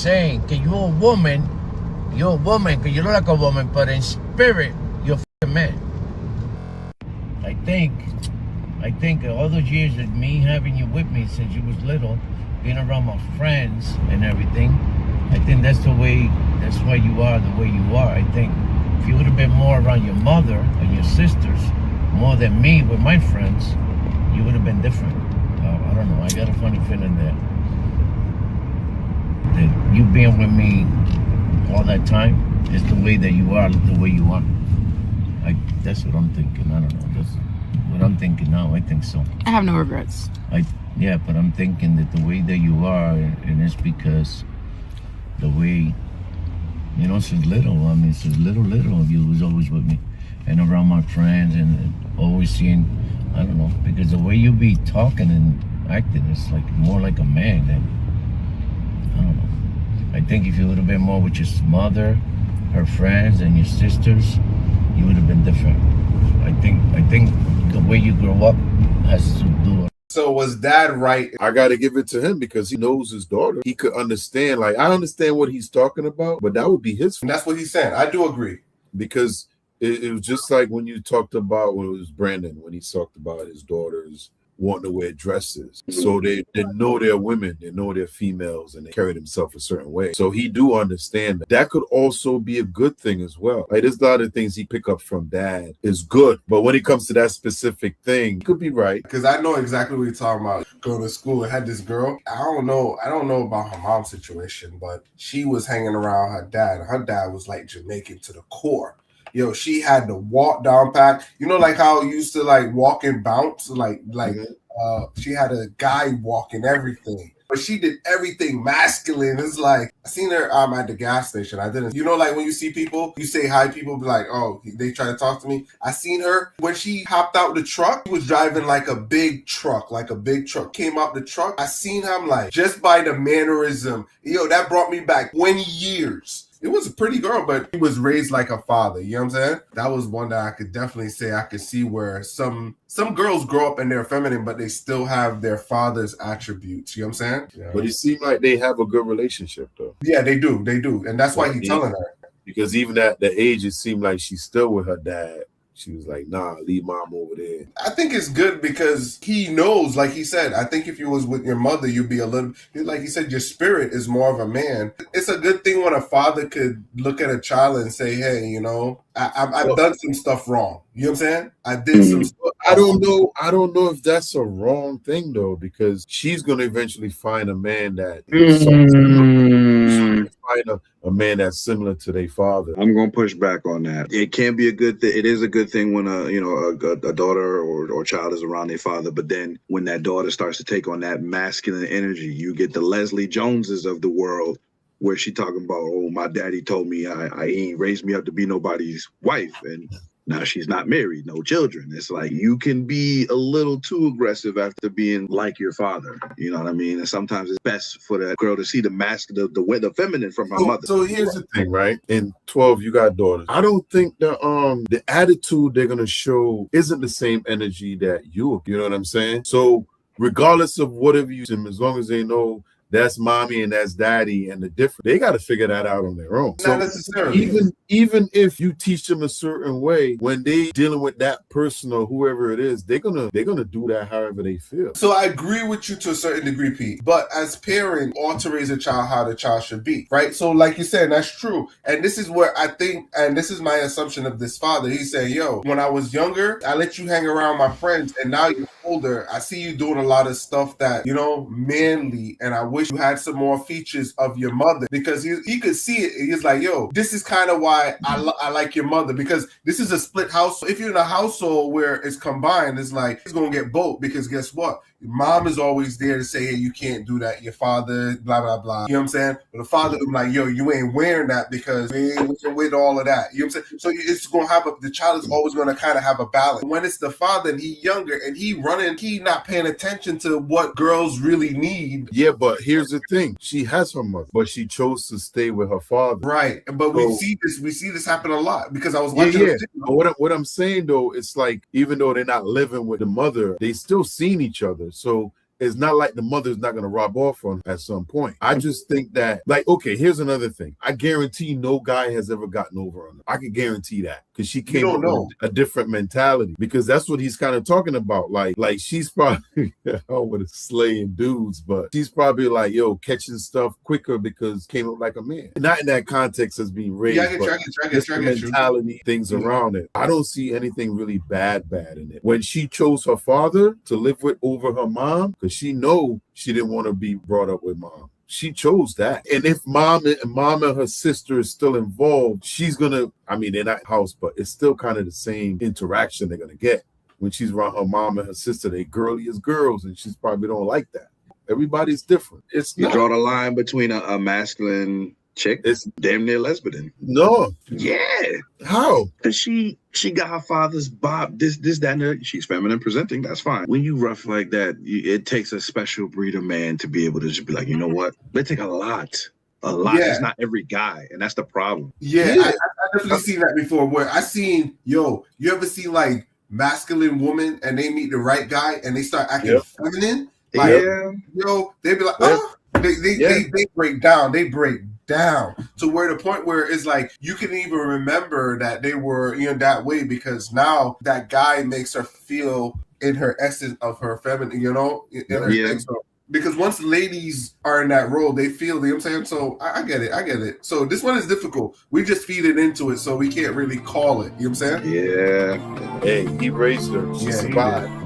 saying, que you're a woman, because you look like a woman, but in spirit, you're a man. I think all those years of me having you with me since you was little, being around my friends and everything, I think that's why you are the way you are. I think if you would have been more around your mother and your sisters, more than me with my friends, you would have been different. I don't know, I got a funny feeling that you being with me all that time is the way that you are, the way you are. That's what I'm thinking. I don't know. That's what I'm thinking now. I think so. I have no regrets. Yeah, but I'm thinking that the way that you are, and it's because the way, since little, you was always with me and around my friends and always seeing, I don't know, because the way you be talking and acting is like more like a man than, I don't know. I think if you would have been more with your mother, her friends, and your sisters, you would have been different. I think the way you grow up has to do it. So was Dad right? I got to give it to him because he knows his daughter. He could understand. Like, I understand what he's talking about, but that would be his. And that's what he's saying. I do agree. Because it was just like when you talked about, when it was Brandon, when he talked about his daughters wanting to wear dresses. So they know they're women, they know they're females, and they carry themselves a certain way. So he do understand that. That could also be a good thing as well. Like, there's a lot of things he pick up from Dad is good, but when it comes to that specific thing, he could be right. Because I know exactly what you're talking about. Going to school, I had this girl. I don't know about her mom's situation, but she was hanging around her dad. Her dad was like Jamaican to the core. Yo, she had the walk down pack. Like how you used to like walk and bounce, she had a guy walk and everything. But she did everything masculine. It's like, I seen her at the gas station. I didn't, like when you see people, you say hi, people be like, oh, they try to talk to me. I seen her when she hopped out the truck. She was driving like a big truck, came out the truck. I seen him like, just by the mannerism, that brought me back 20 years. It was a pretty girl, but he was raised like a father. You know what I'm saying? That was one that I could definitely say I could see where some girls grow up and they're feminine, but they still have their father's attributes. You know what I'm saying? Yeah. But it seemed like they have a good relationship, though. Yeah, they do. And that's why he's telling her. Because even at the age, it seemed like she's still with her dad. She was like, nah, leave mom over there. I think it's good because he knows, like he said, I think if you was with your mother, you'd be a little, like he said, your spirit is more of a man. It's a good thing when a father could look at a child and say, hey, I've done some stuff wrong. You know what I'm saying? I did some stuff. I don't know if that's a wrong thing, though, because she's going to eventually find a man that find a man that's similar to their father. I'm going to push back on that. It can be a good thing. It is a good thing when a daughter or child is around their father, but then when that daughter starts to take on that masculine energy, you get the Leslie Joneses of the world where she talking about, oh, my daddy told me he ain't raised me up to be nobody's wife, and now she's not married, no children. It's like you can be a little too aggressive after being like your father. You know what I mean? And sometimes it's best for that girl to see the feminine from her mother. So here's the thing, right? In 12, you got daughters. I don't think the attitude they're gonna show isn't the same energy that you know what I'm saying? So regardless of whatever you do, as long as they know that's mommy and that's daddy, and the difference, they got to figure that out on their own. Not necessarily. Even if you teach them a certain way, when they dealing with that person or whoever it is, they're gonna do that however they feel. So I agree with you to a certain degree, Pete. But as parent, ought to raise a child how the child should be, right? So like you said, that's true. And this is where I think, and this is my assumption of this father. He said, yo, when I was younger, I let you hang around my friends, and now you're older. I see you doing a lot of stuff that, manly, and I wish you had some more features of your mother, because he could see it. He's like, yo, this is kind of why I like your mother, because this is a split house. If you're in a household where it's combined, it's like he's gonna get both, because guess what? Your mom is always there to say, hey, you can't do that. Your father, blah, blah, blah. You know what I'm saying? But the father will be like, yo, you ain't wearing that because we ain't with all of that. You know what I'm saying? So it's going to have the child is always going to kind of have a balance. When it's the father and he younger and he running, he not paying attention to what girls really need. Yeah, but here's the thing. She has her mother, but she chose to stay with her father. Right. But we see this happen a lot, because I was watching. Yeah. But what I'm saying, though, it's like, even though they're not living with the mother, they still seen each other. So it's not like the mother's not going to rub off on her at some point. I just think that, like, okay, here's another thing. I guarantee no guy has ever gotten over on her. I can guarantee that because she came up with a different mentality, because that's what he's kind of talking about. Like she's probably, I don't want to slaying dudes, but she's probably like, yo, catching stuff quicker because came up like a man. Not in that context as being raised, but the mentality, things around it. I don't see anything really bad in it. When she chose her father to live with over her mom, because she know she didn't want to be brought up with mom. She chose that. And if mom and her sister is still involved, she's gonna, I mean, in that house, but it's still kind of the same interaction they're gonna get. When she's around her mom and her sister, they girly as girls, and she's probably don't like that. Everybody's different. You draw the line between a masculine chick. It's damn near lesbian. No. Yeah. How? Because she got her father's bob, this, that, and that. She's feminine presenting. That's fine. When you rough like that, it takes a special breed of man to be able to just be like, you know what? They take a lot. Yeah. It's not every guy, and that's the problem. Yeah. I definitely seen that before. Where I seen, you ever see like masculine woman and they meet the right guy and they start acting feminine? Like, they be like, oh, they break down. They break down to where the point where it's like you can even remember that they were that way, because now that guy makes her feel in her essence of her feminine, So, because once ladies are in that role, they feel, you know what I'm saying? So I get it. So this one is difficult. We just feed it into it, so we can't really call it. You know what I'm saying? Yeah. Hey, he raised her. She survived.